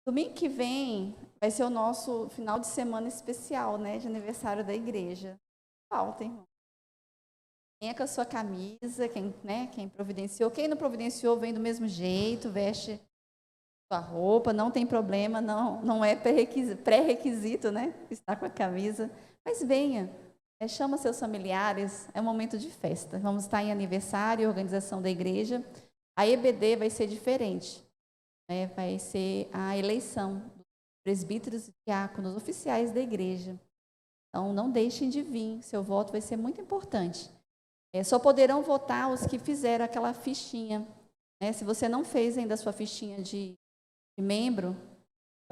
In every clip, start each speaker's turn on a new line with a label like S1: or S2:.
S1: Domingo que vem vai ser o nosso final de semana especial, né, de aniversário da igreja. Falta, irmão. Venha com a sua camisa, quem providenciou. Quem não providenciou, vem do mesmo jeito, veste sua roupa, não tem problema, não é pré-requisito, né, estar com a camisa. Mas venha, chama seus familiares, é um momento de festa. Vamos estar em aniversário, organização da igreja. A EBD vai ser diferente. Vai ser a eleição dos presbíteros e diáconos oficiais da igreja. Então, não deixem de vir, seu voto vai ser muito importante. Só poderão votar os que fizeram aquela fichinha. Se você não fez ainda a sua fichinha de membro,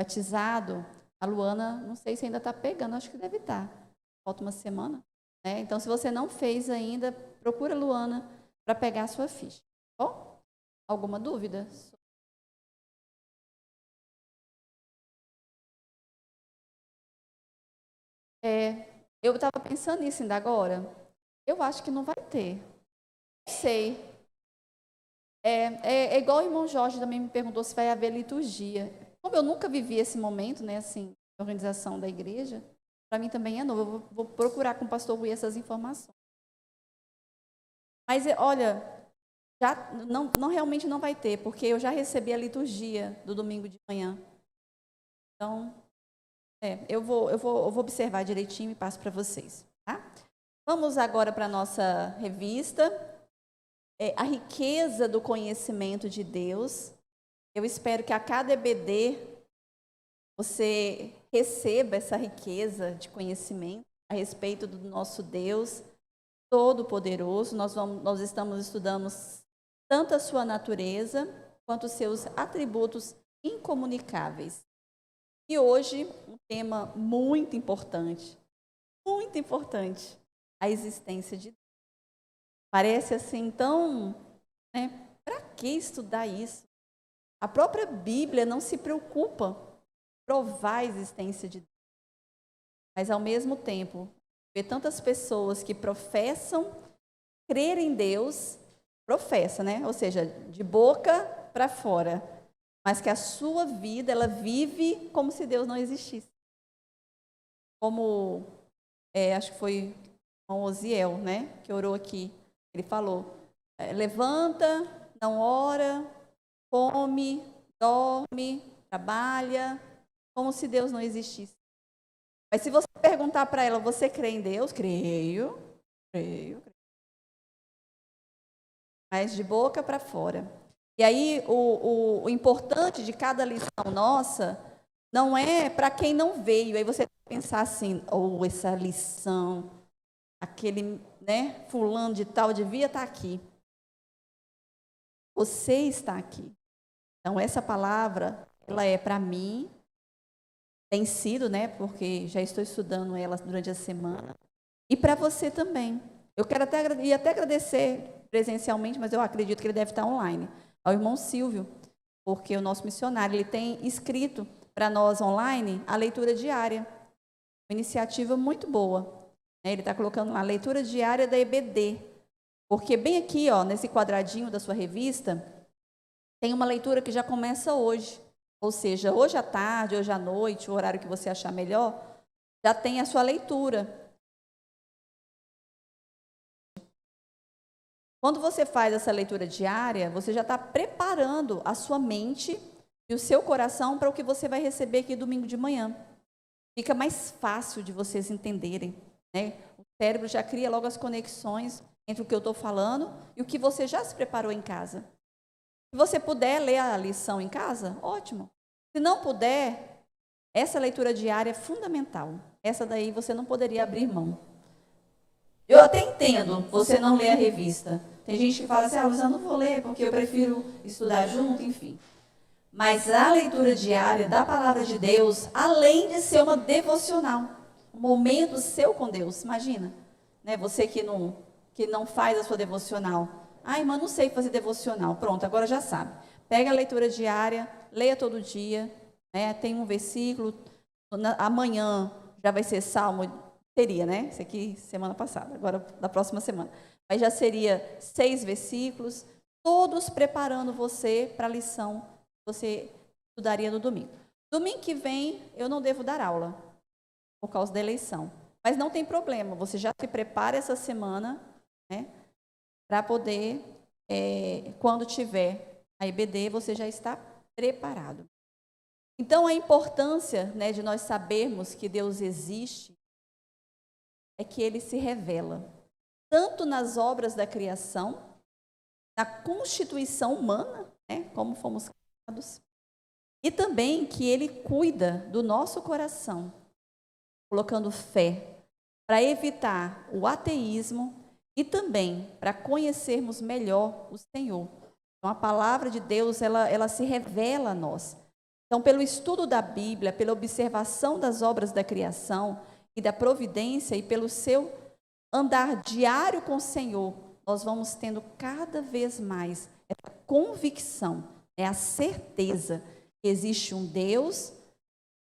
S1: batizado, a Luana, não sei se ainda está pegando, acho que deve estar. Falta uma semana. Então, se você não fez ainda, procura a Luana para pegar a sua ficha. Bom? Alguma dúvida? Eu estava pensando nisso ainda agora. Eu acho que não vai ter. Não sei. É igual o irmão Jorge também me perguntou se vai haver liturgia. Como eu nunca vivi esse momento, assim, de organização da igreja, para mim também é novo. Eu vou procurar com o pastor Rui essas informações. Mas, olha, realmente não vai ter, porque eu já recebi a liturgia do domingo de manhã. Então, eu vou observar direitinho e passo para vocês. Tá? Vamos agora para a nossa revista, a riqueza do conhecimento de Deus. Eu espero que a cada EBD você receba essa riqueza de conhecimento a respeito do nosso Deus Todo-Poderoso. Nós estamos estudando tanto a sua natureza quanto os seus atributos incomunicáveis. E hoje, um tema muito importante, a existência de Deus. Parece assim tão, para que estudar isso? A própria Bíblia não se preocupa em provar a existência de Deus. Mas, ao mesmo tempo, vê tantas pessoas que professam crer em Deus, ou seja, de boca para fora, mas que a sua vida, ela vive como se Deus não existisse. Como, acho que foi o irmão Osiel, que orou aqui. Ele falou, levanta, não ora, come, dorme, trabalha, como se Deus não existisse. Mas se você perguntar para ela, você crê em Deus? Creio. Mas de boca para fora. E aí, o importante de cada lição nossa não é para quem não veio. Aí você pensar assim, essa lição, aquele, fulano de tal devia estar aqui. Você está aqui. Então, essa palavra, ela é para mim, tem sido, porque já estou estudando ela durante a semana, e para você também. Eu quero até agradecer presencialmente, mas eu acredito que ele deve estar online, ao irmão Silvio, porque o nosso missionário, ele tem escrito para nós online a leitura diária. Uma iniciativa muito boa. Ele está colocando lá a leitura diária da EBD, porque bem aqui, nesse quadradinho da sua revista, tem uma leitura que já começa hoje. Ou seja, hoje à tarde, hoje à noite, o horário que você achar melhor, já tem a sua leitura. Quando você faz essa leitura diária, você já está preparando a sua mente e o seu coração para o que você vai receber aqui domingo de manhã. Fica mais fácil de vocês entenderem. O cérebro já cria logo as conexões entre o que eu estou falando e o que você já se preparou em casa. Se você puder ler a lição em casa, ótimo. Se não puder, essa leitura diária é fundamental. Essa daí você não poderia abrir mão. Eu até entendo você não ler a revista. Tem gente que fala assim, mas eu não vou ler porque eu prefiro estudar junto, enfim. Mas a leitura diária da palavra de Deus, além de ser uma devocional, um momento seu com Deus, imagina, você que não faz a sua devocional. Irmã, não sei fazer devocional. Pronto, agora já sabe. Pega a leitura diária, leia todo dia, tem um versículo, amanhã já vai ser Salmo, teria, Isso aqui semana passada, agora da próxima semana. Mas já seria 6 versículos, todos preparando você para a lição que você estudaria no domingo. Domingo que vem eu não devo dar aula, por causa da eleição. Mas não tem problema, você já se prepara essa semana, né, para poder, quando tiver a EBD, você já está preparado. Então, a importância, né, de nós sabermos que Deus existe é que Ele se revela, tanto nas obras da criação, na constituição humana, né, como fomos criados, e também que Ele cuida do nosso coração, colocando fé, para evitar o ateísmo e também para conhecermos melhor o Senhor. Então, a palavra de Deus, ela se revela a nós. Então, pelo estudo da Bíblia, pela observação das obras da criação e da providência e pelo seu andar diário com o Senhor, nós vamos tendo cada vez mais essa convicção, a certeza que existe um Deus,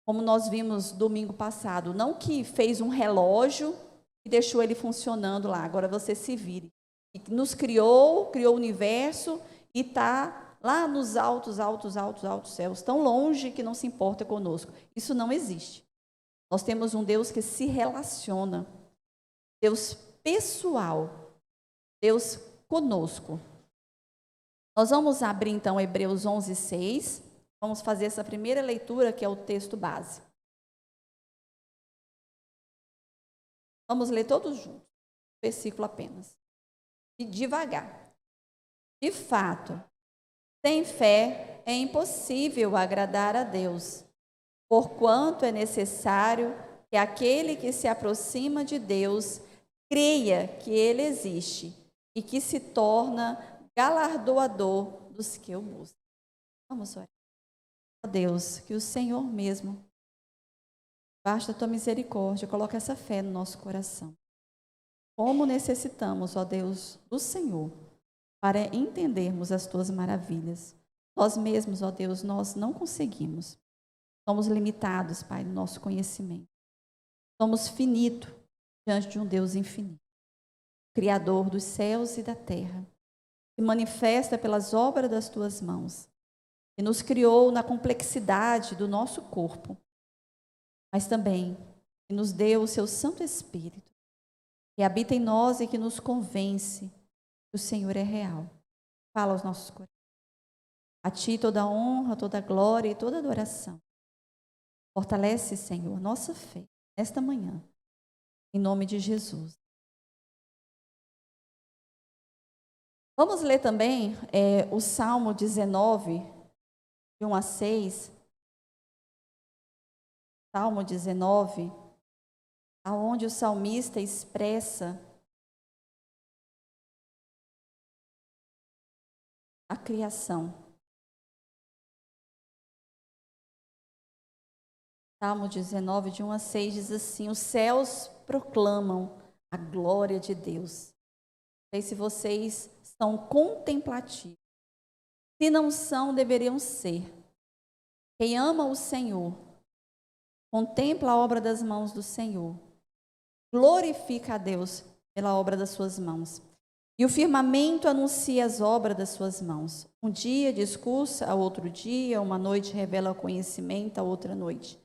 S1: como nós vimos domingo passado, não que fez um relógio e deixou ele funcionando lá, agora você se vire. E nos criou o universo e está lá nos altos céus, tão longe que não se importa conosco. Isso não existe. Nós temos um Deus que se relaciona, Deus pessoal, Deus conosco. Nós vamos abrir então Hebreus 11:6. Vamos fazer essa primeira leitura, que é o texto base. Vamos ler todos juntos, versículo apenas. E devagar. De fato, sem fé é impossível agradar a Deus, porquanto é necessário que aquele que se aproxima de Deus creia que Ele existe e que se torna galardoador dos que o buscam. Vamos orar. Ó Deus, que o Senhor mesmo, basta a tua misericórdia, coloca essa fé no nosso coração. Como necessitamos, ó Deus, do Senhor, para entendermos as tuas maravilhas. Nós mesmos, ó Deus, nós não conseguimos. Somos limitados, Pai, no nosso conhecimento. Somos finitos diante de um Deus infinito, Criador dos céus e da terra, que manifesta pelas obras das tuas mãos, que nos criou na complexidade do nosso corpo, mas também que nos deu o seu Santo Espírito, que habita em nós e que nos convence que o Senhor é real. Fala aos nossos corações. A Ti toda a honra, toda a glória e toda a adoração. Fortalece, Senhor, nossa fé nesta manhã, em nome de Jesus. Vamos ler também o Salmo 19, de 1 a 6. Salmo 19, aonde o salmista expressa a criação. Salmo 19, de 1 a 6, diz assim: os céus proclamam a glória de Deus. Não sei se vocês são contemplativos. Se não são, deveriam ser. Quem ama o Senhor, contempla a obra das mãos do Senhor, glorifica a Deus pela obra das suas mãos. E o firmamento anuncia as obras das suas mãos. Um dia discursa a outro dia, uma noite revela o conhecimento a outra noite.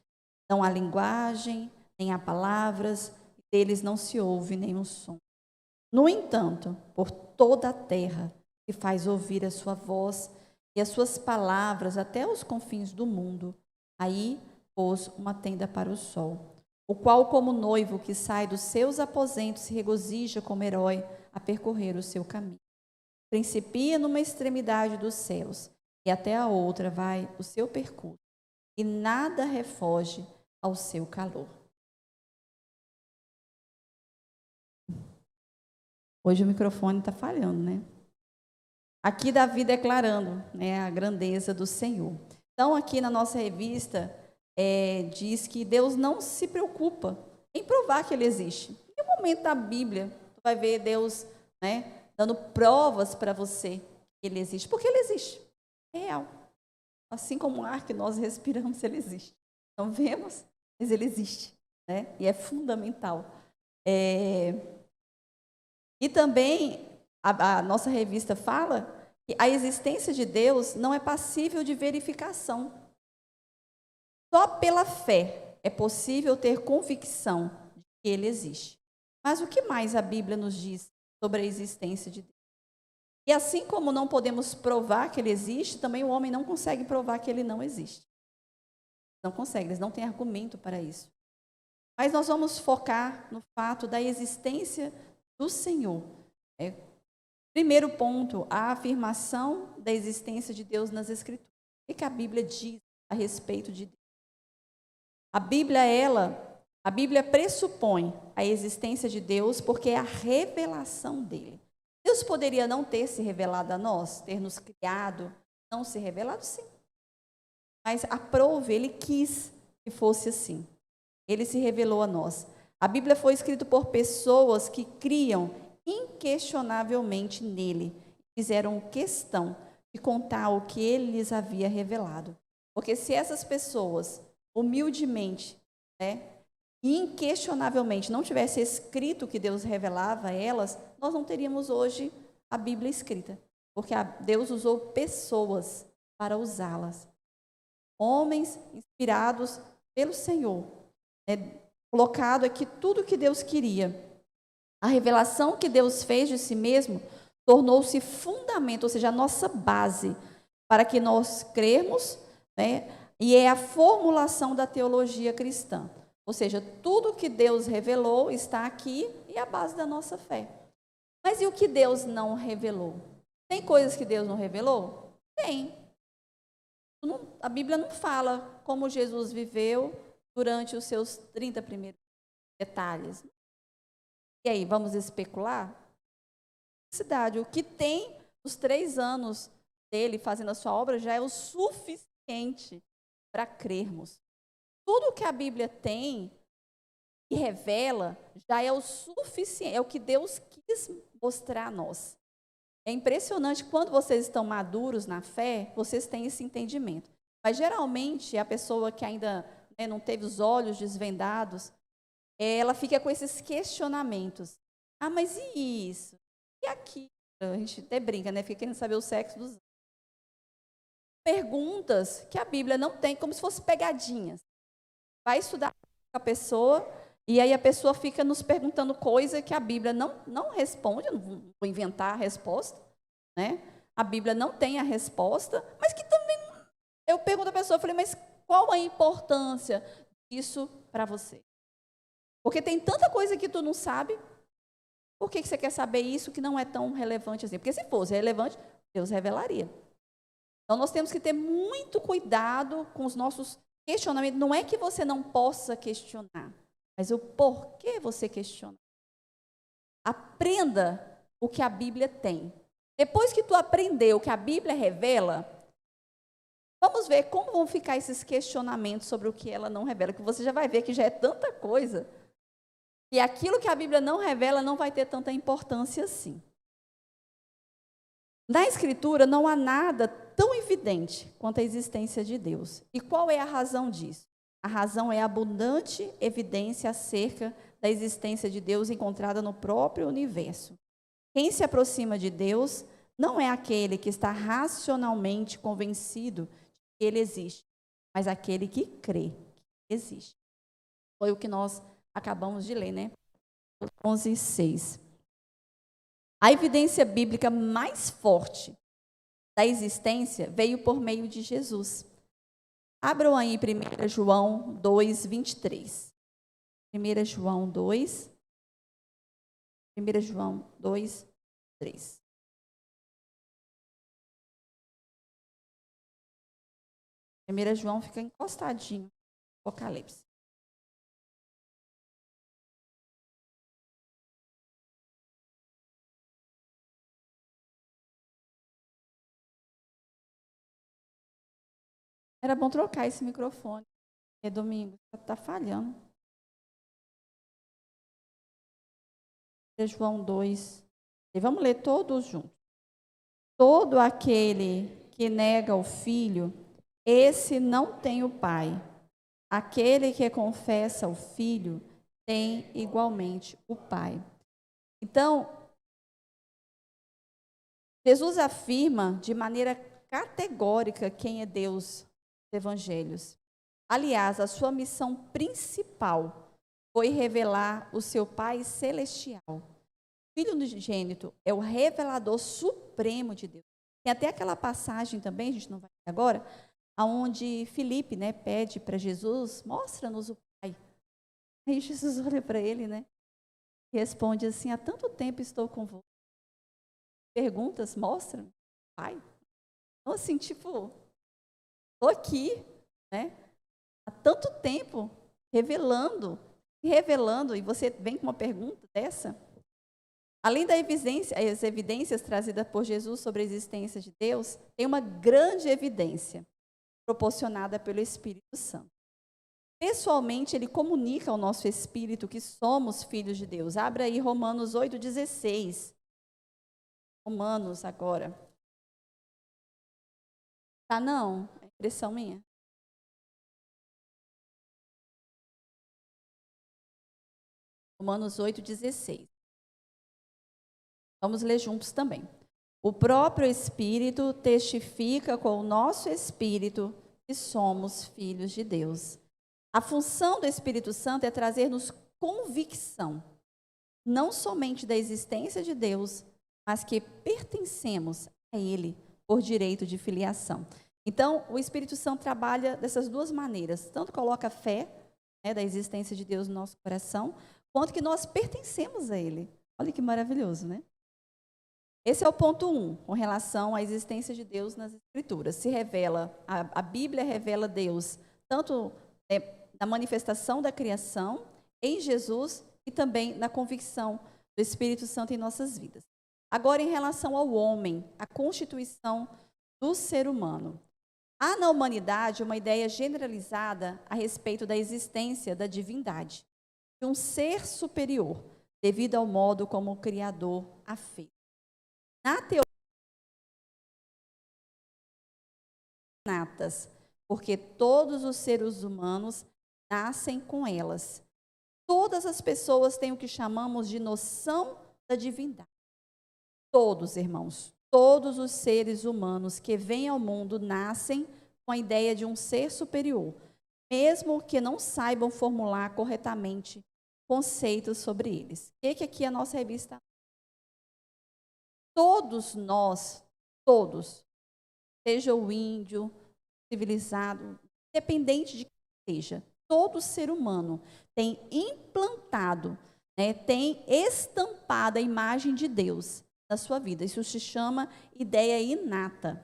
S1: Não há linguagem, nem há palavras, deles não se ouve nenhum som. No entanto, por toda a terra se faz ouvir a sua voz e as suas palavras até os confins do mundo. Aí pôs uma tenda para o sol, o qual, como noivo que sai dos seus aposentos, se regozija como herói a percorrer o seu caminho. Principia numa extremidade dos céus e até a outra vai o seu percurso, e nada refoge ao seu calor. Hoje o microfone está falhando, né? Aqui Davi declarando, né, a grandeza do Senhor. Então, aqui na nossa revista, diz que Deus não se preocupa em provar que Ele existe. Em nenhum momento da Bíblia, tu vai ver Deus, né, dando provas para você que Ele existe. Porque Ele existe. É real. Assim como o ar que nós respiramos, Ele existe. Não vemos, mas Ele existe, né? E é fundamental. E também a nossa revista fala que a existência de Deus não é passível de verificação. Só pela fé é possível ter convicção de que ele existe. Mas o que mais a Bíblia nos diz sobre a existência de Deus? E assim como não podemos provar que ele existe, também o homem não consegue provar que ele não existe. Não consegue, eles não têm argumento para isso. Mas nós vamos focar no fato da existência do Senhor. Primeiro ponto, a afirmação da existência de Deus nas Escrituras. O que a Bíblia diz a respeito de Deus? A Bíblia pressupõe a existência de Deus porque é a revelação dele. Deus poderia não ter se revelado a nós, ter nos criado, não se revelado, sim. Mas aprove, ele quis que fosse assim. Ele se revelou a nós. A Bíblia foi escrita por pessoas que criam inquestionavelmente nele. Fizeram questão de contar o que ele lhes havia revelado. Porque se essas pessoas, humildemente, inquestionavelmente, não tivessem escrito o que Deus revelava a elas, nós não teríamos hoje a Bíblia escrita. Porque Deus usou pessoas para usá-las. Homens inspirados pelo Senhor. Colocado aqui tudo o que Deus queria. A revelação que Deus fez de si mesmo tornou-se fundamento, ou seja, a nossa base, para que nós crermos, e é a formulação da teologia cristã. Ou seja, tudo que Deus revelou está aqui e é a base da nossa fé. Mas e o que Deus não revelou? Tem coisas que Deus não revelou? Tem. A Bíblia não fala como Jesus viveu durante os seus 30 primeiros detalhes. E aí, vamos especular? O que tem os 3 anos dele fazendo a sua obra já é o suficiente para crermos. Tudo que a Bíblia tem e revela já é o suficiente, é o que Deus quis mostrar a nós. É impressionante, quando vocês estão maduros na fé, vocês têm esse entendimento. Mas, geralmente, a pessoa que ainda não teve os olhos desvendados, ela fica com esses questionamentos. Ah, mas e isso? E aquilo? A gente até brinca, fica querendo saber o sexo dos anjos. Perguntas que a Bíblia não tem, como se fossem pegadinhas. Vai estudar com a pessoa, e aí a pessoa fica nos perguntando coisa que a Bíblia não responde. Eu não vou inventar a resposta. A Bíblia não tem a resposta, mas que também... Eu pergunto à pessoa, eu falei, mas qual a importância disso para você? Porque tem tanta coisa que tu não sabe. Por que você quer saber isso que não é tão relevante assim? Porque se fosse relevante, Deus revelaria. Então, nós temos que ter muito cuidado com os nossos questionamentos. Não é que você não possa questionar, mas o porquê você questiona. Aprenda o que a Bíblia tem. Depois que tu aprendeu o que a Bíblia revela, vamos ver como vão ficar esses questionamentos sobre o que ela não revela, que você já vai ver que já é tanta coisa, e aquilo que a Bíblia não revela não vai ter tanta importância assim. Na Escritura não há nada tão evidente quanto a existência de Deus. E qual é a razão disso? A razão é a abundante evidência acerca da existência de Deus encontrada no próprio universo. Quem se aproxima de Deus não é aquele que está racionalmente convencido de que Ele existe, mas aquele que crê que existe. Foi o que nós acabamos de ler, 11:6. A evidência bíblica mais forte da existência veio por meio de Jesus. Abram aí 1 João 2, 23. 1 João 2, 3. Primeira João fica encostadinho no Apocalipse. Era bom trocar esse microfone. É domingo, está falhando. João 2. E vamos ler todos juntos. Todo aquele que nega o Filho, esse não tem o Pai. Aquele que confessa o Filho tem igualmente o Pai. Então, Jesus afirma de maneira categórica quem é Deus nos Evangelhos. Aliás, a sua missão principal foi revelar o seu Pai celestial. O Filho unigênito é o revelador supremo de Deus. Tem até aquela passagem também, a gente não vai ver agora, onde Filipe, né, pede para Jesus, mostra-nos o Pai. Aí Jesus olha para ele, né, e responde assim, há tanto tempo estou com você. Perguntas, mostra, Pai. Então, assim, tipo, estou aqui, né, há tanto tempo, revelando, e você vem com uma pergunta dessa? Além das evidências trazidas por Jesus sobre a existência de Deus, tem uma grande evidência proporcionada pelo Espírito Santo. Pessoalmente, ele comunica ao nosso espírito que somos filhos de Deus. Abra aí Romanos 8,16. Romanos agora. Tá não? É impressão minha. Romanos 8,16. Vamos ler juntos também. O próprio Espírito testifica com o nosso espírito que somos filhos de Deus. A função do Espírito Santo é trazer-nos convicção, não somente da existência de Deus, mas que pertencemos a Ele por direito de filiação. Então, o Espírito Santo trabalha dessas duas maneiras. Tanto coloca fé, né, da existência de Deus no nosso coração, quanto que nós pertencemos a Ele. Olha que maravilhoso, né? Esse é o ponto 1, com relação à existência de Deus nas Escrituras. Se revela, a Bíblia revela Deus, tanto na manifestação da criação, em Jesus, e também na convicção do Espírito Santo em nossas vidas. Agora, em relação ao homem, a constituição do ser humano. Há na humanidade uma ideia generalizada a respeito da existência da divindade, de um ser superior, devido ao modo como o Criador a fez. Na teoria, natas, porque todos os seres humanos nascem com elas. Todas as pessoas têm o que chamamos de noção da divindade. Todos, irmãos, todos os seres humanos que vêm ao mundo nascem com a ideia de um ser superior, mesmo que não saibam formular corretamente conceitos sobre eles. O que aqui a nossa revista? Todos nós, todos, seja o índio, civilizado, independente de quem seja, todo ser humano tem implantado, né, tem estampado a imagem de Deus na sua vida. Isso se chama ideia inata.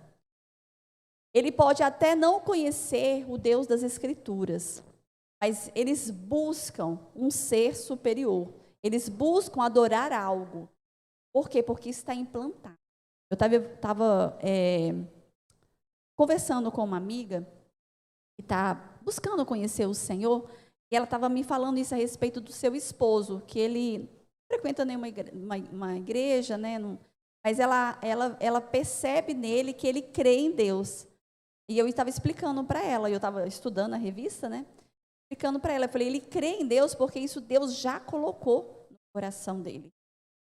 S1: Ele pode até não conhecer o Deus das Escrituras, mas eles buscam um ser superior. Eles buscam adorar algo. Por quê? Porque está implantado. Eu estava conversando com uma amiga que está buscando conhecer o Senhor, e ela estava me falando isso a respeito do seu esposo, que ele não frequenta nenhuma igreja, né? Mas ela percebe nele que ele crê em Deus. E eu estava explicando para ela, eu estava estudando a revista, né? Explicando para ela, eu falei, ele crê em Deus porque isso Deus já colocou no coração dele.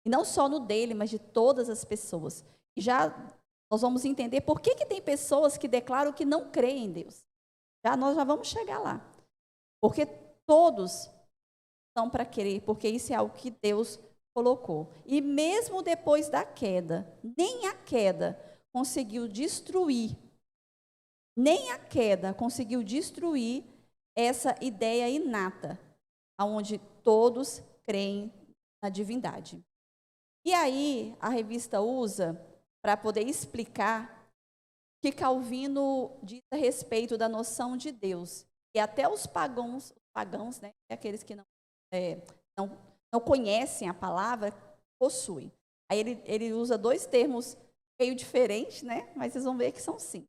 S1: E não só no dele, mas de todas as pessoas. E já nós vamos entender por que tem pessoas que declaram que não creem em Deus. Nós já vamos chegar lá. Porque todos são para crer, porque isso é algo que Deus colocou. E mesmo depois da queda, nem a queda conseguiu destruir, essa ideia inata, onde todos creem na divindade. E aí, a revista usa, para poder explicar, que Calvino diz a respeito da noção de Deus. E até os pagãos, né, aqueles que não conhecem a palavra, possuem. Aí ele usa dois termos meio diferentes, né, mas vocês vão ver que são sim.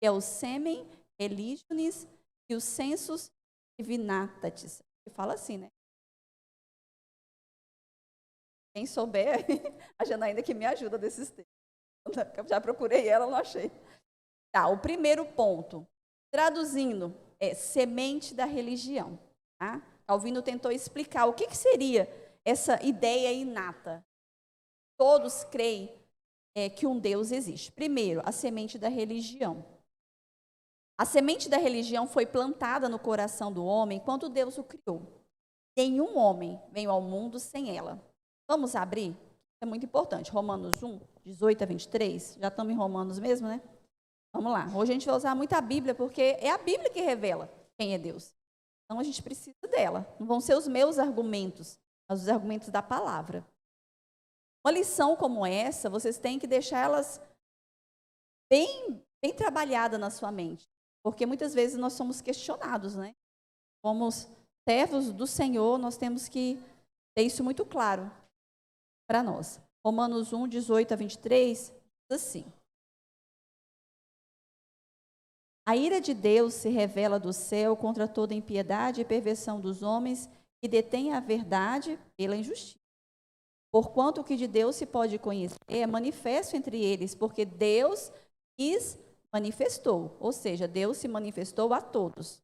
S1: Que é o semen religionis e o sensus divinitatis. Ele fala assim, né? Quem souber, a Janaína que me ajuda desses termos. Eu já procurei ela, não achei. Tá, o primeiro ponto, traduzindo, é semente da religião. Tá? Calvino tentou explicar o que seria essa ideia inata. Todos creem que um Deus existe. Primeiro, a semente da religião. A semente da religião foi plantada no coração do homem quando Deus o criou. Nenhum homem veio ao mundo sem ela. Vamos abrir? É muito importante. Romanos 1, 18 a 23. Já estamos em Romanos mesmo, né? Vamos lá. Hoje a gente vai usar muito a Bíblia, porque é a Bíblia que revela quem é Deus. Então a gente precisa dela. Não vão ser os meus argumentos, mas os argumentos da palavra. Uma lição como essa, vocês têm que deixar elas bem trabalhada na sua mente. Porque muitas vezes nós somos questionados, né? Como servos do Senhor, nós temos que ter isso muito claro para nós. Romanos 1, 18 a 23, diz assim: a ira de Deus se revela do céu contra toda impiedade e perversão dos homens que detêm a verdade pela injustiça. Porquanto o que de Deus se pode conhecer é manifesto entre eles, porque Deus os manifestou, ou seja, Deus se manifestou a todos.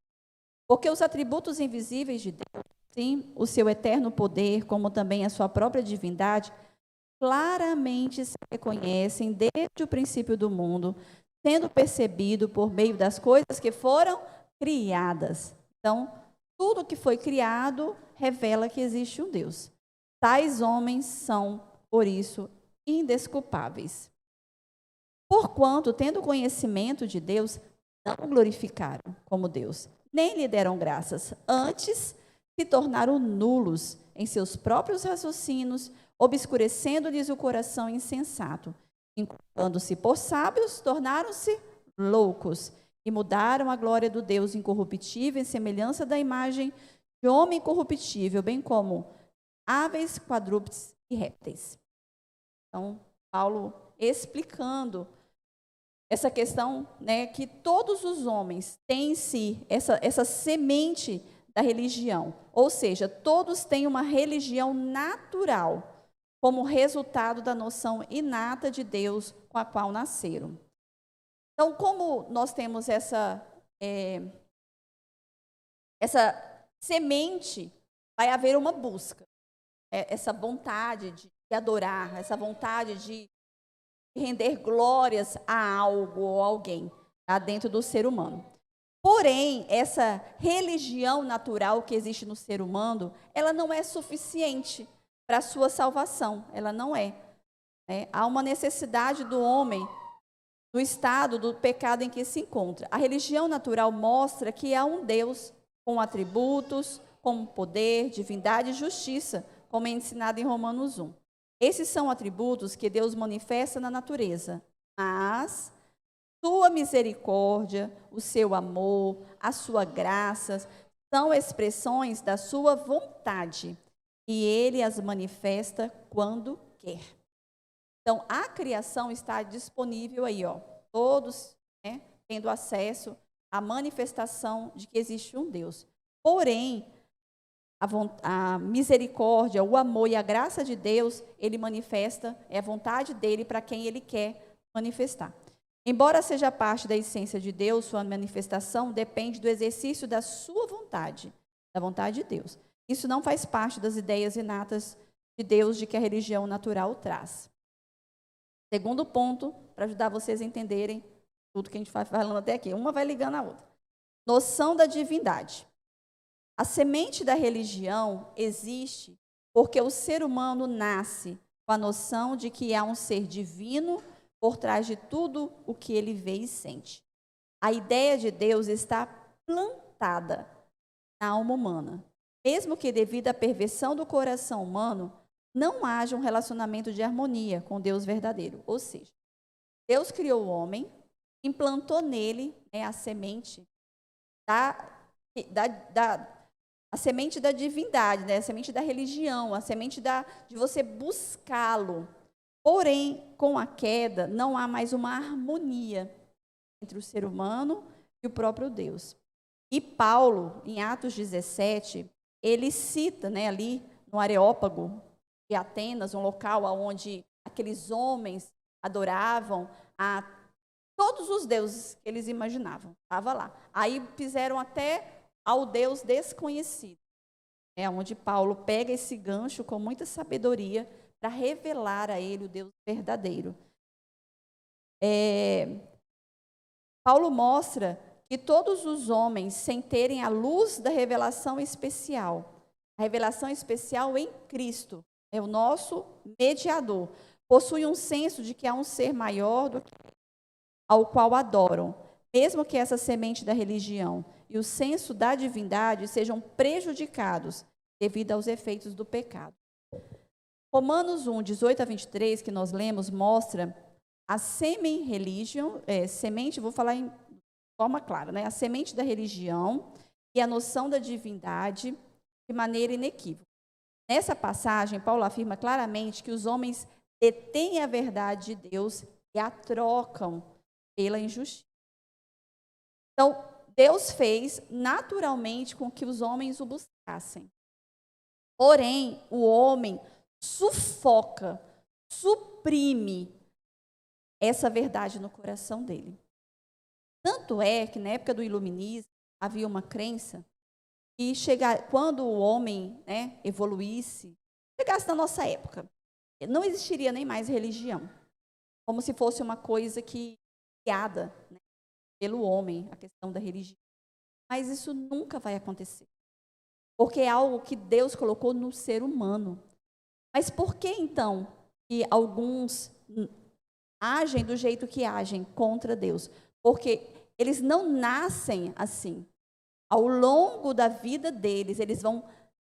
S1: Porque os atributos invisíveis de Deus, sim, o seu eterno poder, como também a sua própria divindade, claramente se reconhecem desde o princípio do mundo, sendo percebido por meio das coisas que foram criadas. Então, tudo que foi criado revela que existe um Deus. Tais homens são, por isso, indesculpáveis. Porquanto, tendo conhecimento de Deus, não o glorificaram como Deus, nem lhe deram graças. Antes, se tornaram nulos em seus próprios raciocínios, obscurecendo-lhes o coração insensato. Enquanto-se por sábios, tornaram-se loucos e mudaram a glória do Deus incorruptível em semelhança da imagem de homem corruptível, bem como aves, quadrúpedes e répteis. Então, Paulo explicando essa questão, né, que todos os homens têm em si essa semente da religião, ou seja, todos têm uma religião natural, como resultado da noção inata de Deus com a qual nasceram. Então, como nós temos essa semente, vai haver uma busca, essa vontade de adorar, essa vontade de render glórias a algo ou alguém, tá, dentro do ser humano. Porém, essa religião natural que existe no ser humano, ela não é suficiente para a sua salvação, ela não é. Há uma necessidade do homem, do estado do pecado em que se encontra. A religião natural mostra que há um Deus com atributos, com poder, divindade e justiça, como é ensinado em Romanos 1. Esses são atributos que Deus manifesta na natureza, mas sua misericórdia, o seu amor, a sua graça, são expressões da sua vontade, e Ele as manifesta quando quer. Então, a criação está disponível aí, ó, todos, né, tendo acesso à manifestação de que existe um Deus. Porém, a misericórdia, o amor e a graça de Deus, Ele manifesta, é a vontade dEle para quem Ele quer manifestar. Embora seja parte da essência de Deus, sua manifestação depende do exercício da sua vontade, da vontade de Deus. Isso não faz parte das ideias inatas de Deus de que a religião natural traz. Segundo ponto, para ajudar vocês a entenderem tudo que a gente vai falando até aqui. Uma vai ligando a outra. Noção da divindade. A semente da religião existe porque o ser humano nasce com a noção de que há um ser divino por trás de tudo o que ele vê e sente. A ideia de Deus está plantada na alma humana. Mesmo que devido à perversão do coração humano, não haja um relacionamento de harmonia com Deus verdadeiro. Ou seja, Deus criou o homem, implantou nele, né, a semente a semente da divindade, né, a semente da religião, a semente de você buscá-lo. Porém, com a queda, não há mais uma harmonia entre o ser humano e o próprio Deus. E Paulo, em Atos 17, ele cita, né, ali no Areópago de Atenas, um local onde aqueles homens adoravam a todos os deuses que eles imaginavam. Estava lá. Aí fizeram até ao Deus desconhecido. É onde Paulo pega esse gancho com muita sabedoria para revelar a ele o Deus verdadeiro. Paulo mostra que todos os homens, sem terem a luz da revelação especial, a revelação especial em Cristo, é o nosso mediador, possuem um senso de que há um ser maior do que ao qual adoram, mesmo que essa semente da religião e o senso da divindade sejam prejudicados devido aos efeitos do pecado. Romanos 1, 18 a 23, que nós lemos, mostra a semente, vou falar em forma clara, né? A semente da religião e a noção da divindade de maneira inequívoca. Nessa passagem, Paulo afirma claramente que os homens detêm a verdade de Deus e a trocam pela injustiça. Então, Deus fez naturalmente com que os homens o buscassem. Porém, o homem sufoca, suprime essa verdade no coração dele. Tanto é que na época do iluminismo havia uma crença que quando o homem, né, evoluísse, chegasse na nossa época, não existiria nem mais religião, como se fosse uma coisa criada, né, pelo homem, a questão da religião. Mas isso nunca vai acontecer, porque é algo que Deus colocou no ser humano. Mas por que então que alguns agem do jeito que agem contra Deus? Porque eles não nascem assim. Ao longo da vida deles, eles vão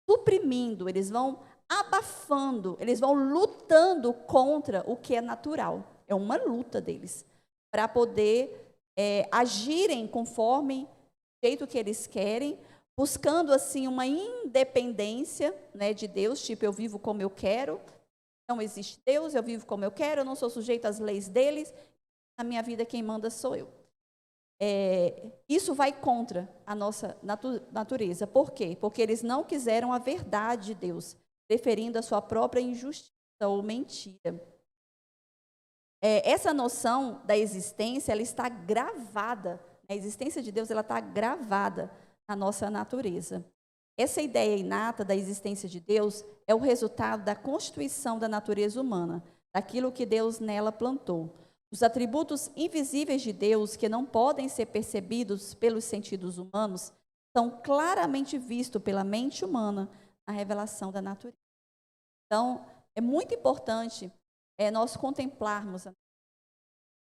S1: suprimindo, eles vão abafando, eles vão lutando contra o que é natural. É uma luta deles para poder agirem conforme o jeito que eles querem, buscando assim uma independência, né, de Deus, tipo, eu vivo como eu quero, não existe Deus, eu vivo como eu quero, eu não sou sujeito às leis deles, na minha vida quem manda sou eu. Isso vai contra a nossa natureza. Por quê? Porque eles não quiseram a verdade de Deus, preferindo a sua própria injustiça ou mentira. Essa noção da existência, ela está gravada, a existência de Deus, ela está gravada na nossa natureza. Essa ideia inata da existência de Deus é o resultado da constituição da natureza humana, daquilo que Deus nela plantou. Os atributos invisíveis de Deus, que não podem ser percebidos pelos sentidos humanos, são claramente vistos pela mente humana na revelação da natureza. Então, é muito importante nós contemplarmos.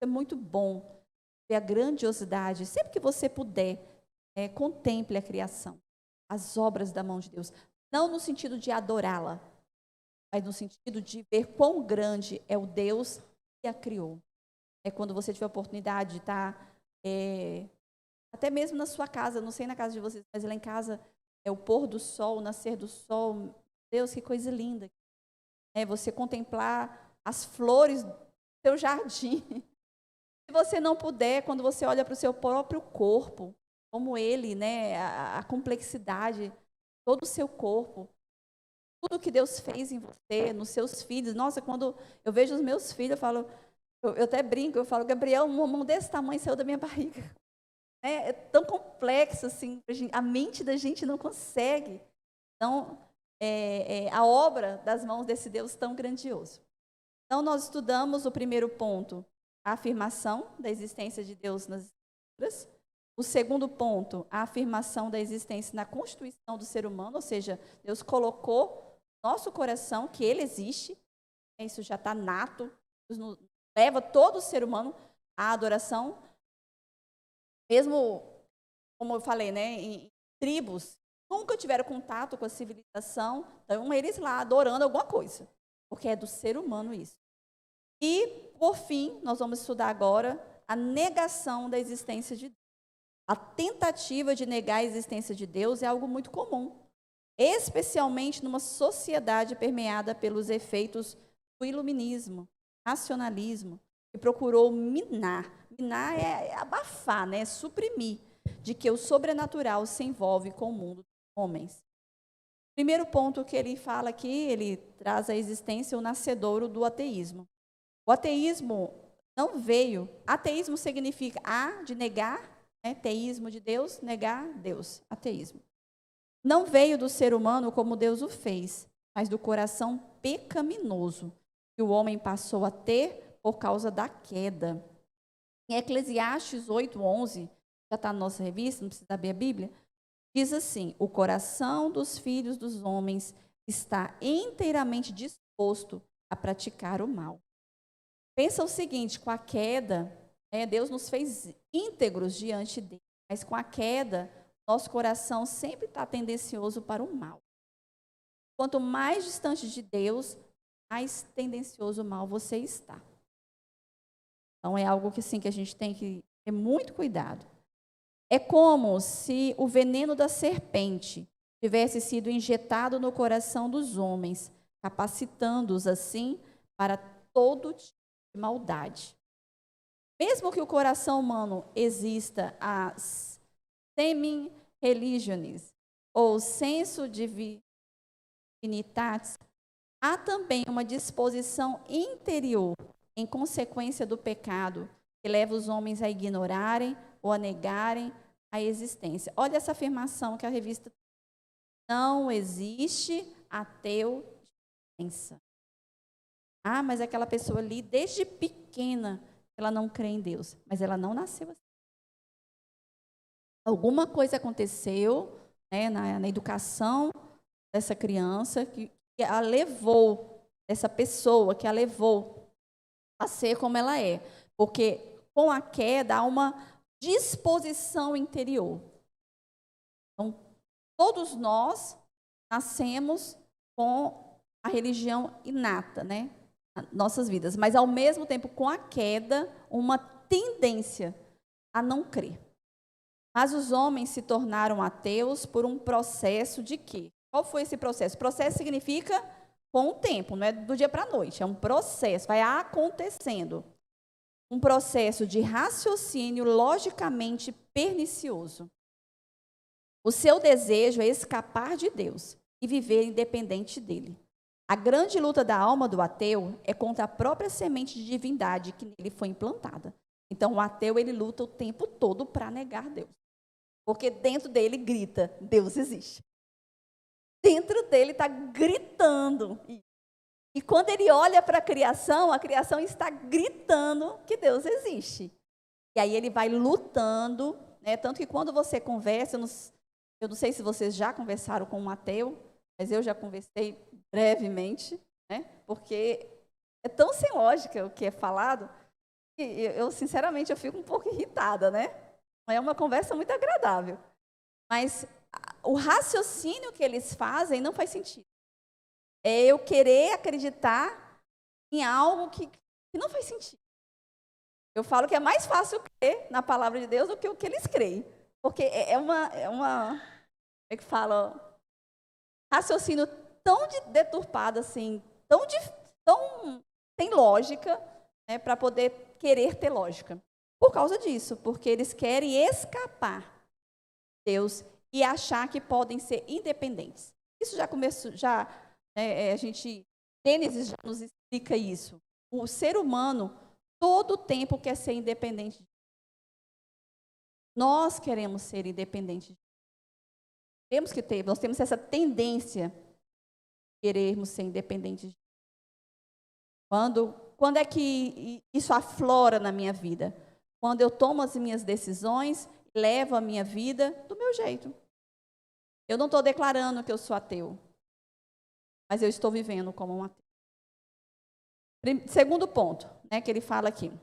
S1: É muito bom ver a grandiosidade. Sempre que você puder, contemple a criação, as obras da mão de Deus. Não no sentido de adorá-la, mas no sentido de ver quão grande é o Deus que a criou. Quando você tiver a oportunidade de estar, até mesmo na sua casa, não sei na casa de vocês, mas lá em casa, o pôr do sol, o nascer do sol, Deus, que coisa linda. Você contemplar as flores do seu jardim. Se você não puder, quando você olha para o seu próprio corpo, como ele, né, a complexidade, todo o seu corpo, tudo que Deus fez em você, nos seus filhos. Nossa, quando eu vejo os meus filhos, eu falo... Eu até brinco, eu falo, Gabriel, uma mão desse tamanho saiu da minha barriga. É tão complexo, assim, a mente da gente não consegue. Então, a obra das mãos desse Deus tão grandioso. Então, nós estudamos o primeiro ponto, a afirmação da existência de Deus nas Escrituras. O segundo ponto, a afirmação da existência na constituição do ser humano, ou seja, Deus colocou no nosso coração que ele existe, isso já está nato, leva todo ser humano à adoração, mesmo, como eu falei, né, em tribos, nunca tiveram contato com a civilização, então eles lá adorando alguma coisa, porque é do ser humano isso. E, por fim, nós vamos estudar agora a negação da existência de Deus. A tentativa de negar a existência de Deus é algo muito comum, especialmente numa sociedade permeada pelos efeitos do iluminismo, racionalismo, que procurou minar é abafar, né, suprimir, de que o sobrenatural se envolve com o mundo dos homens. Primeiro ponto que ele fala aqui, ele traz à existência o nascedouro do ateísmo. O ateísmo não veio, ateísmo significa de negar, né, teísmo de Deus, negar Deus, ateísmo. Não veio do ser humano como Deus o fez, mas do coração pecaminoso que o homem passou a ter por causa da queda. Em Eclesiastes 8:11, já está na nossa revista, não precisa abrir a Bíblia, diz assim: o coração dos filhos dos homens está inteiramente disposto a praticar o mal. Pensa o seguinte, com a queda, Deus nos fez íntegros diante dele, mas com a queda, nosso coração sempre está tendencioso para o mal. Quanto mais distante de Deus, mais tendencioso ao mal você está. Então, é algo que, sim, que a gente tem que ter muito cuidado. É como se o veneno da serpente tivesse sido injetado no coração dos homens, capacitando-os, assim, para todo tipo de maldade. Mesmo que o coração humano exista as semi-religiones, ou senso divinitatis, há também uma disposição interior, em consequência do pecado, que leva os homens a ignorarem ou a negarem a existência. Olha essa afirmação que a revista: não existe ateu de crença. Ah, mas aquela pessoa ali, desde pequena, ela não crê em Deus, mas ela não nasceu assim. Alguma coisa aconteceu, na educação dessa criança que a levou, essa pessoa que a levou a ser como ela é. Porque com a queda há uma disposição interior. Então, todos nós nascemos com a religião inata, nas nossas vidas. Mas, ao mesmo tempo, com a queda, uma tendência a não crer. Mas os homens se tornaram ateus por um processo de quê? Qual foi esse processo? Processo significa com o tempo, não é do dia para a noite. É um processo, vai acontecendo. Um processo de raciocínio logicamente pernicioso. O seu desejo é escapar de Deus e viver independente dele. A grande luta da alma do ateu é contra a própria semente de divindade que nele foi implantada. Então, o ateu, ele luta o tempo todo para negar Deus. Porque dentro dele grita: Deus existe. Dentro dele está gritando. E quando ele olha para a criação está gritando que Deus existe. E aí ele vai lutando, tanto que quando você conversa, eu não sei se vocês já conversaram com um ateu, mas eu já conversei brevemente, porque é tão sem lógica o que é falado, que eu sinceramente, eu fico um pouco irritada, Não é uma conversa muito agradável. Mas o raciocínio que eles fazem não faz sentido. É eu querer acreditar em algo que não faz sentido. Eu falo que é mais fácil crer na palavra de Deus do que o que eles creem. Porque é uma como é que fala? Raciocínio tão deturpado assim, tão sem lógica, para poder querer ter lógica. Por causa disso, porque eles querem escapar de Deus e achar que podem ser independentes. Isso já começou, Gênesis já nos explica isso. O ser humano, todo o tempo, quer ser independente. Nós queremos ser independentes. Nós temos essa tendência de querermos ser independentes. Quando é que isso aflora na minha vida? Quando eu tomo as minhas decisões, levo a minha vida do meu jeito. Eu não estou declarando que eu sou ateu, mas eu estou vivendo como um ateu. Segundo ponto, que ele fala aqui.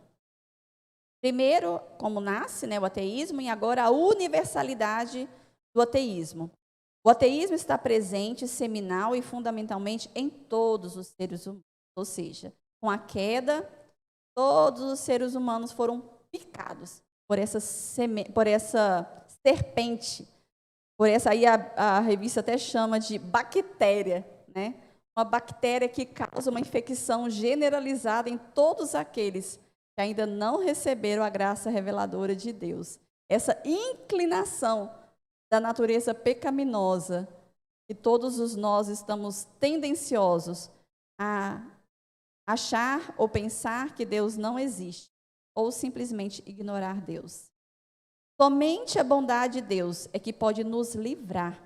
S1: Primeiro, como nasce o ateísmo, e agora a universalidade do ateísmo. O ateísmo está presente, seminal e fundamentalmente em todos os seres humanos. Ou seja, com a queda, todos os seres humanos foram picados por essa serpente. Por essa aí a revista até chama de bactéria, Uma bactéria que causa uma infecção generalizada em todos aqueles que ainda não receberam a graça reveladora de Deus. Essa inclinação da natureza pecaminosa, que todos nós estamos tendenciosos a achar ou pensar que Deus não existe, ou simplesmente ignorar Deus. Somente a bondade de Deus é que pode nos livrar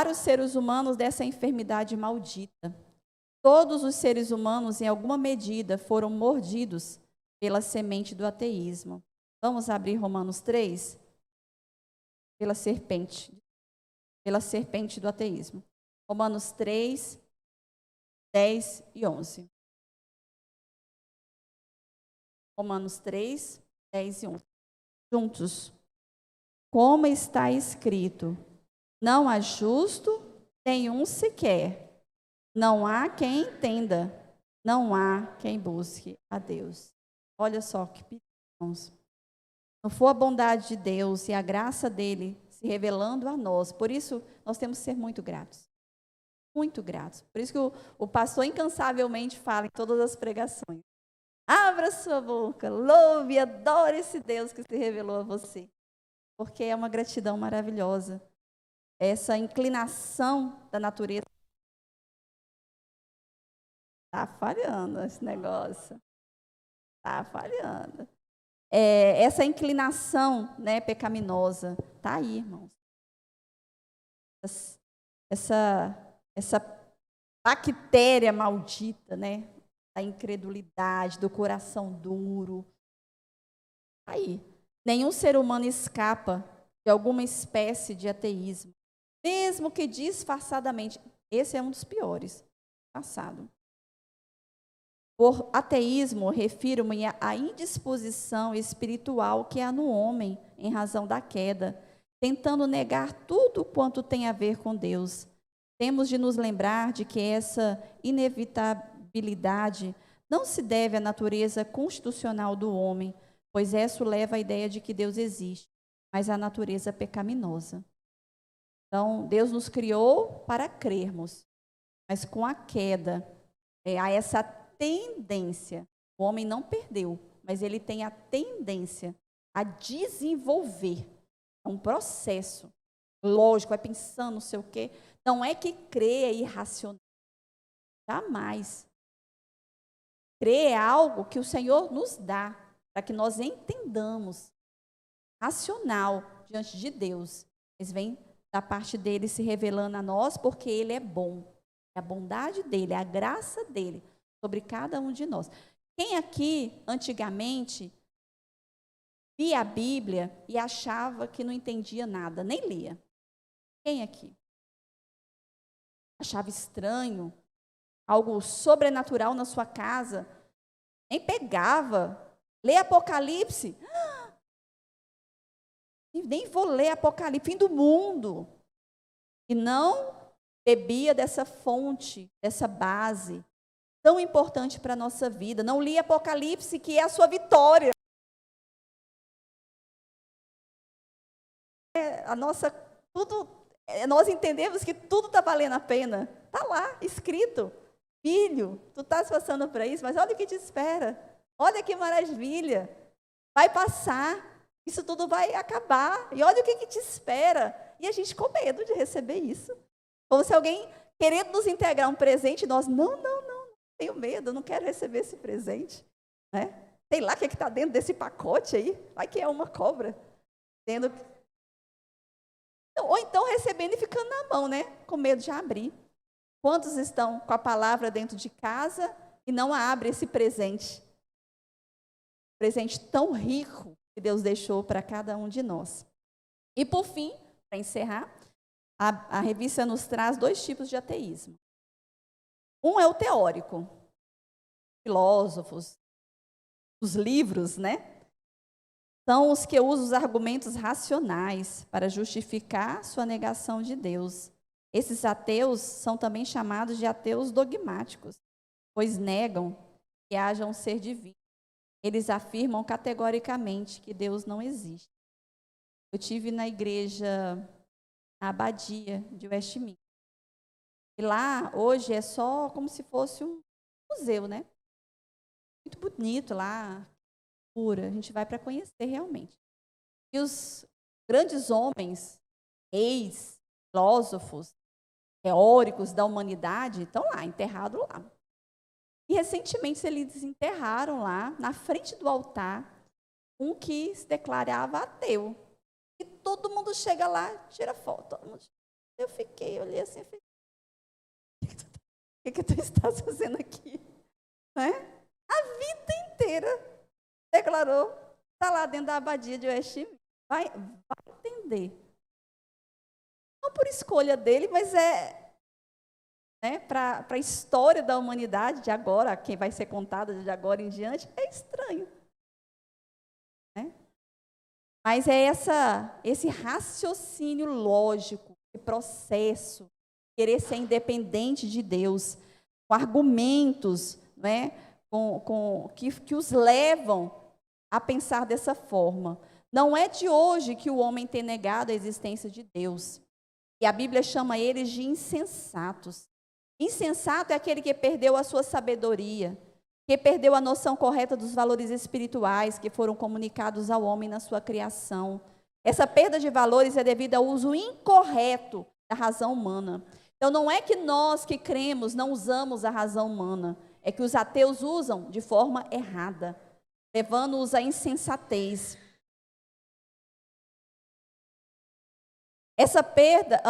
S1: os seres humanos dessa enfermidade maldita. Todos os seres humanos, em alguma medida, foram mordidos pela semente do ateísmo. Vamos abrir Romanos 3? Pela serpente do ateísmo. Romanos 3, 10 e 11. Romanos 3, 10 e 11. Juntos. Como está escrito: não há justo nenhum sequer. Não há quem entenda. Não há quem busque a Deus. Olha só que perigo, irmãos. Não for a bondade de Deus e a graça dele se revelando a nós. Por isso, nós temos que ser muito gratos. Muito gratos. Por isso que o pastor incansavelmente fala em todas as pregações. Abra sua boca, louve e adore esse Deus que se revelou a você. Porque é uma gratidão maravilhosa. Essa inclinação da natureza. Está falhando esse negócio. Está falhando. Essa inclinação, né, pecaminosa. Está aí, irmãos. Essa bactéria maldita, né? Da incredulidade, do coração duro. Está aí. Nenhum ser humano escapa de alguma espécie de ateísmo. Mesmo que disfarçadamente. Esse é um dos piores. Passado. Por ateísmo, refiro-me à indisposição espiritual que há no homem em razão da queda, tentando negar tudo quanto tem a ver com Deus. Temos de nos lembrar de que essa inevitabilidade não se deve à natureza constitucional do homem, pois isso leva à ideia de que Deus existe, mas à natureza pecaminosa. Então, Deus nos criou para crermos, mas com a queda, há essa tendência. O homem não perdeu, mas ele tem a tendência a desenvolver. É um processo. Lógico, vai pensando não sei o quê. Não é que crer é irracional. Jamais. Crer é algo que o Senhor nos dá, para que nós entendamos. Racional diante de Deus. Eles vêm da parte dele se revelando a nós, porque ele é bom. É a bondade dele, é a graça dele sobre cada um de nós. Quem aqui, antigamente, via a Bíblia e achava que não entendia nada, nem lia? Quem aqui? Achava estranho, algo sobrenatural na sua casa, nem pegava. Lê Apocalipse. Nem vou ler Apocalipse, fim do mundo. E não bebia dessa fonte, dessa base tão importante para a nossa vida. Não li Apocalipse, que é a sua vitória. Nós entendemos que tudo está valendo a pena. Está lá, escrito. Filho, tu estás passando por isso, mas olha o que te espera. Olha que maravilha. Vai passar. Isso tudo vai acabar. E olha o que te espera. E a gente com medo de receber isso. Como se alguém querendo nos entregar um presente, nós, não, tenho medo, não quero receber esse presente. Né? Sei lá o que está dentro desse pacote aí. Vai que é uma cobra. Ou então recebendo e ficando na mão, né? Com medo de abrir. Quantos estão com a palavra dentro de casa e não abrem esse presente? Presente tão rico que Deus deixou para cada um de nós. E por fim, para encerrar, a revista nos traz 2 tipos de ateísmo. Um é o teórico, filósofos, os livros, né? São os que usam os argumentos racionais para justificar sua negação de Deus. Esses ateus são também chamados de ateus dogmáticos, pois negam que haja um ser divino. Eles afirmam categoricamente que Deus não existe. Eu tive na igreja, na abadia de Westminster. E lá, hoje, é só como se fosse um museu, né? Muito bonito lá, pura. A gente vai para conhecer realmente. E os grandes homens, reis, filósofos, teóricos da humanidade, estão lá, enterrados lá. E recentemente eles desenterraram lá, na frente do altar, um que se declarava ateu. E todo mundo chega lá, tira foto. Eu olhei assim, falei, o que tu estás fazendo aqui? Né? A vida inteira declarou está lá dentro da abadia de Westminster, vai entender. Não por escolha dele, mas para a história da humanidade de agora, quem vai ser contada de agora em diante, é estranho. Né? Mas é esse raciocínio lógico, esse processo, querer ser independente de Deus, com argumentos, né, que os levam a pensar dessa forma. Não é de hoje que o homem tem negado a existência de Deus. E a Bíblia chama eles de insensatos. Insensato é aquele que perdeu a sua sabedoria, que perdeu a noção correta dos valores espirituais que foram comunicados ao homem na sua criação. Essa perda de valores é devida ao uso incorreto da razão humana. Então, não é que nós que cremos não usamos a razão humana, é que os ateus usam de forma errada, levando-os à insensatez. Essa perda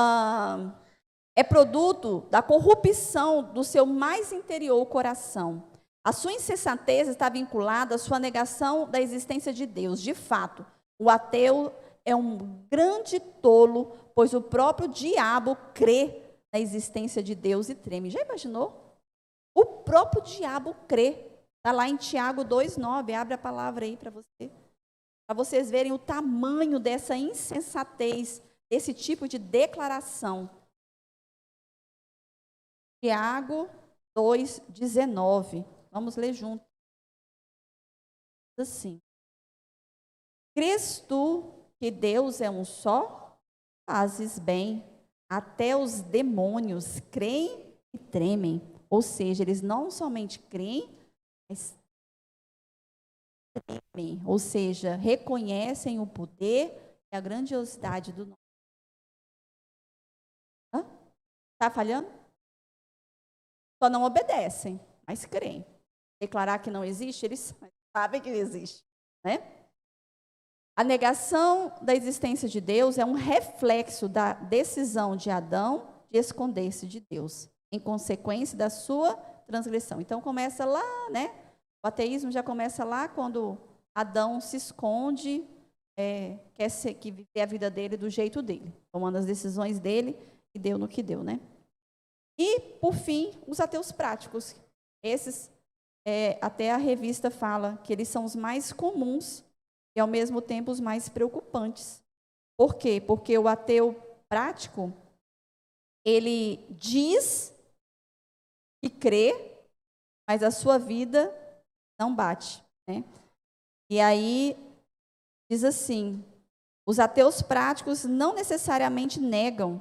S1: é produto da corrupção do seu mais interior coração. A sua insensatez está vinculada à sua negação da existência de Deus. De fato, o ateu é um grande tolo, pois o próprio diabo crê na existência de Deus e treme. Já imaginou? O próprio diabo crê. Está lá em Tiago 2,9. Abre a palavra aí para vocês verem o tamanho dessa insensatez, esse tipo de declaração. Tiago 2,19. Vamos ler junto. Assim. Crês tu que Deus é um só? Fazes bem. Até os demônios creem e tremem. Ou seja, eles não somente creem, mas tremem. Ou seja, reconhecem o poder e a grandiosidade do nome. Está falhando? Só não obedecem, mas creem. Declarar que não existe, eles sabem que existe, né? A negação da existência de Deus é um reflexo da decisão de Adão de esconder-se de Deus, em consequência da sua transgressão. Então, começa lá, né? O ateísmo já começa lá quando Adão se esconde, quer viver a vida dele do jeito dele, tomando as decisões dele e deu no que deu, né? E, por fim, os ateus práticos. Esses, até a revista fala que eles são os mais comuns e, ao mesmo tempo, os mais preocupantes. Por quê? Porque o ateu prático, ele diz que crê, mas a sua vida não bate, né? E aí, diz assim, os ateus práticos não necessariamente negam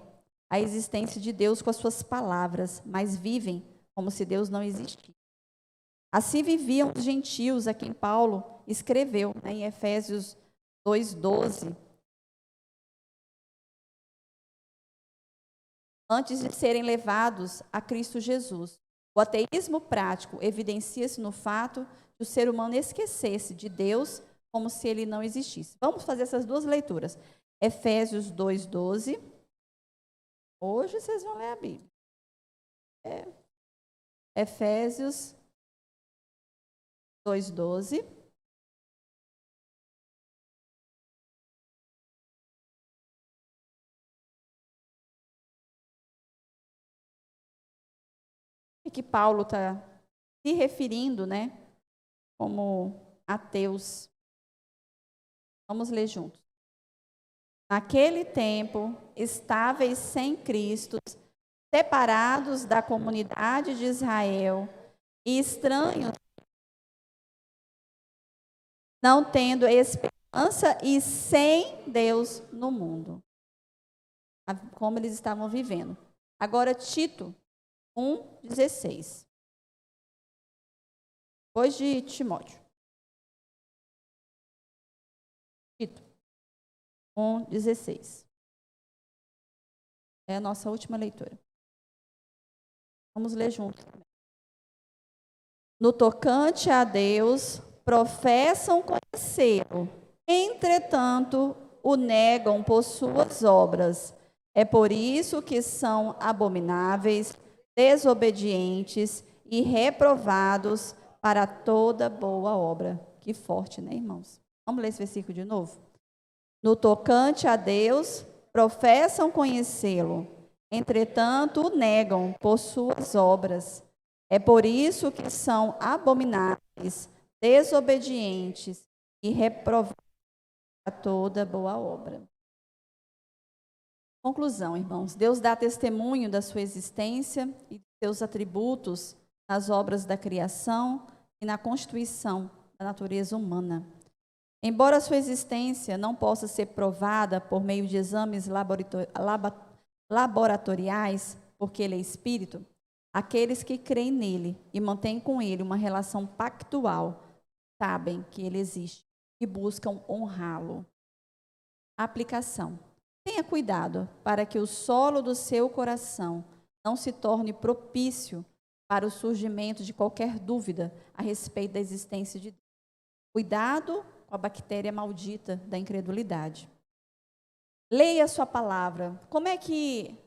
S1: a existência de Deus com as suas palavras, mas vivem como se Deus não existisse. Assim viviam os gentios a quem Paulo escreveu, né, em Efésios 2,12. Antes de serem levados a Cristo Jesus. O ateísmo prático evidencia-se no fato de o ser humano esquecesse de Deus como se ele não existisse. Vamos fazer essas duas leituras. Efésios 2,12. Hoje vocês vão ler a Bíblia. Efésios 2,12. E que Paulo está se referindo, né, como ateus. Vamos ler juntos. Naquele tempo, estáveis sem Cristo, separados da comunidade de Israel e estranhos, não tendo esperança e sem Deus no mundo. Como eles estavam vivendo. Agora, Tito 1,16. Depois de Timóteo. Tito 1,16. É a nossa última leitura. Vamos ler juntos. No tocante a Deus, professam conhecê-lo, entretanto, o negam por suas obras. É por isso que são abomináveis, desobedientes e reprovados para toda boa obra. Que forte, né, irmãos? Vamos ler esse versículo de novo? No tocante a Deus, professam conhecê-lo, entretanto o negam por suas obras. É por isso que são abomináveis, desobedientes e reprovados a toda boa obra. Conclusão, irmãos. Deus dá testemunho da sua existência e de seus atributos nas obras da criação e na constituição da natureza humana. Embora sua existência não possa ser provada por meio de exames laboratoriais, porque ele é espírito, aqueles que creem nele e mantêm com ele uma relação pactual sabem que ele existe e buscam honrá-lo. Aplicação. Tenha cuidado para que o solo do seu coração não se torne propício para o surgimento de qualquer dúvida a respeito da existência de Deus. Cuidado com a bactéria maldita da incredulidade. Leia a sua palavra. Como é que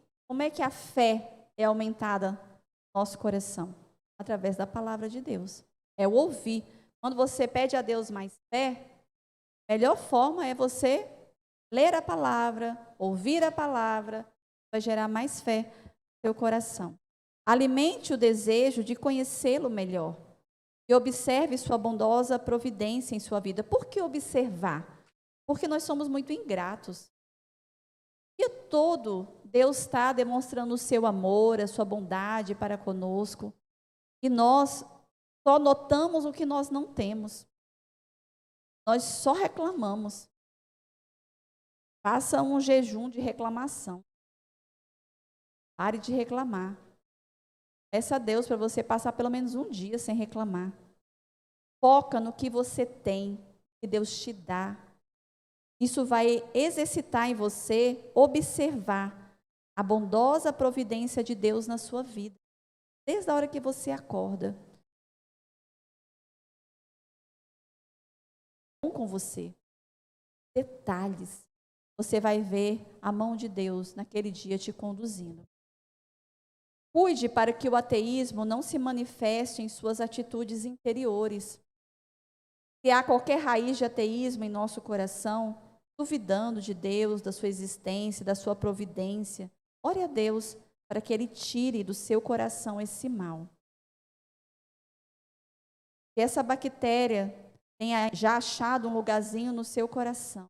S1: a fé é aumentada no nosso coração? Através da palavra de Deus. É o ouvir. Quando você pede a Deus mais fé, a melhor forma é você ler a palavra, ouvir a palavra, vai gerar mais fé no seu coração. Alimente o desejo de conhecê-lo melhor e observe sua bondosa providência em sua vida. Por que observar? Porque nós somos muito ingratos. E todo Deus está demonstrando o seu amor, a sua bondade para conosco. E nós só notamos o que nós não temos. Nós só reclamamos. Faça um jejum de reclamação. Pare de reclamar. Peça a Deus para você passar pelo menos um dia sem reclamar. Foca no que você tem, que Deus te dá. Isso vai exercitar em você observar a bondosa providência de Deus na sua vida, desde a hora que você acorda. Com você. Detalhes. Você vai ver a mão de Deus naquele dia te conduzindo. Cuide para que o ateísmo não se manifeste em suas atitudes interiores. Se há qualquer raiz de ateísmo em nosso coração, duvidando de Deus, da sua existência, da sua providência, ore a Deus para que Ele tire do seu coração esse mal. Que essa bactéria tenha já achado um lugarzinho no seu coração.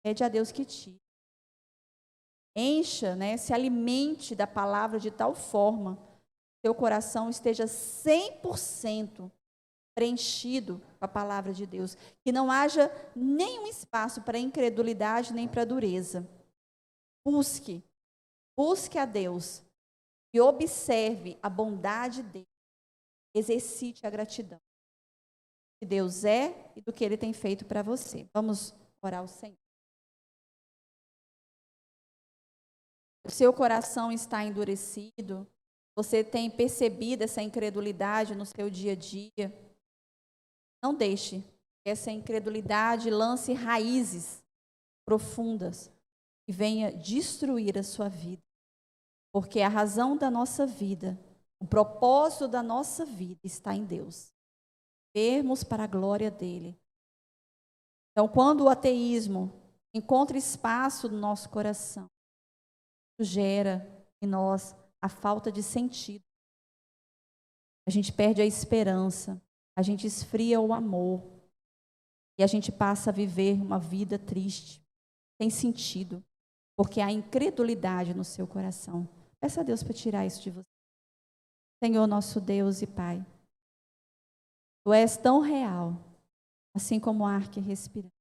S1: Pede a Deus que tire. Encha, se alimente da palavra de tal forma que seu coração esteja 100% preenchido com a palavra de Deus. Que não haja nenhum espaço para incredulidade nem para dureza. Busque a Deus e observe a bondade dele. Exercite a gratidão. Que Deus é e do que Ele tem feito para você. Vamos orar ao Senhor. O seu coração está endurecido, você tem percebido essa incredulidade no seu dia a dia. Não deixe que essa incredulidade lance raízes profundas e venha destruir a sua vida. Porque a razão da nossa vida, o propósito da nossa vida está em Deus. Vivermos para a glória dele. Então, quando o ateísmo encontra espaço no nosso coração, gera em nós a falta de sentido. A gente perde a esperança, a gente esfria o amor e a gente passa a viver uma vida triste, sem sentido, porque há incredulidade no seu coração. Peça a Deus para tirar isso de você. Senhor, nosso Deus e Pai, Tu és tão real, assim como o ar que respiramos.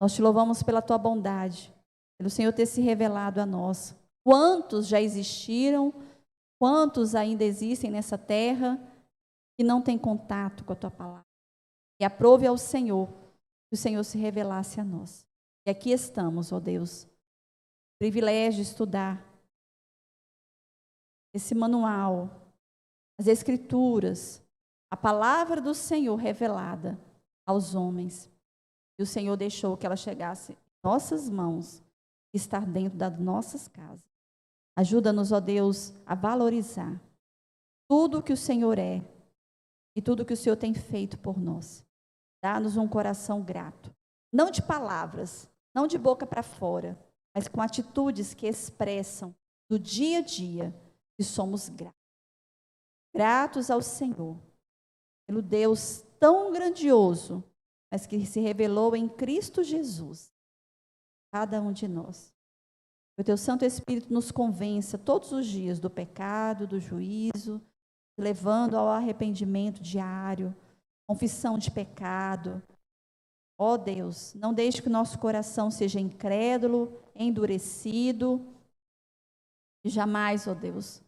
S1: Nós te louvamos pela Tua bondade, pelo Senhor ter se revelado a nós. Quantos já existiram, quantos ainda existem nessa terra que não têm contato com a Tua palavra. E aprove ao Senhor que o Senhor se revelasse a nós. E aqui estamos, ó Deus, privilégio de estudar esse manual, as Escrituras, a palavra do Senhor revelada aos homens. E o Senhor deixou que ela chegasse em nossas mãos, estar dentro das nossas casas. Ajuda-nos, ó Deus, a valorizar tudo que o Senhor é e tudo que o Senhor tem feito por nós. Dá-nos um coração grato. Não de palavras, não de boca para fora, mas com atitudes que expressam do dia a dia que somos gratos. Gratos ao Senhor, pelo Deus tão grandioso, mas que se revelou em Cristo Jesus, cada um de nós. Que o teu Santo Espírito nos convença todos os dias do pecado, do juízo, levando ao arrependimento diário, confissão de pecado. Ó Deus, não deixe que o nosso coração seja incrédulo, endurecido, e jamais, ó Deus,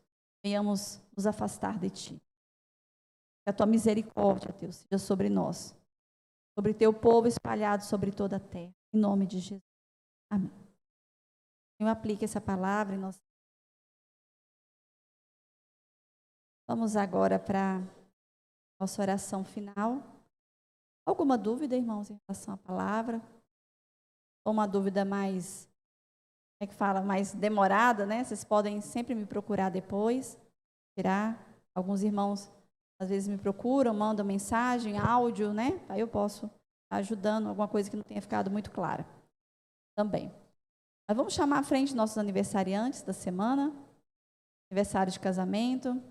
S1: venhamos nos afastar de Ti. Que a Tua misericórdia, Deus, seja sobre nós, sobre Teu povo espalhado sobre toda a terra. Em nome de Jesus. Amém. Senhor, aplique essa palavra em nós. Vamos agora para nossa oração final. Alguma dúvida, irmãos, em relação à palavra? Ou uma dúvida mais, como é que fala, mais demorada, né? Vocês podem sempre me procurar depois, tirar. Alguns irmãos, às vezes, me procuram, mandam mensagem, áudio, né? Aí eu posso estar ajudando alguma coisa que não tenha ficado muito clara também. Mas vamos chamar à frente nossos aniversariantes da semana, aniversário de casamento.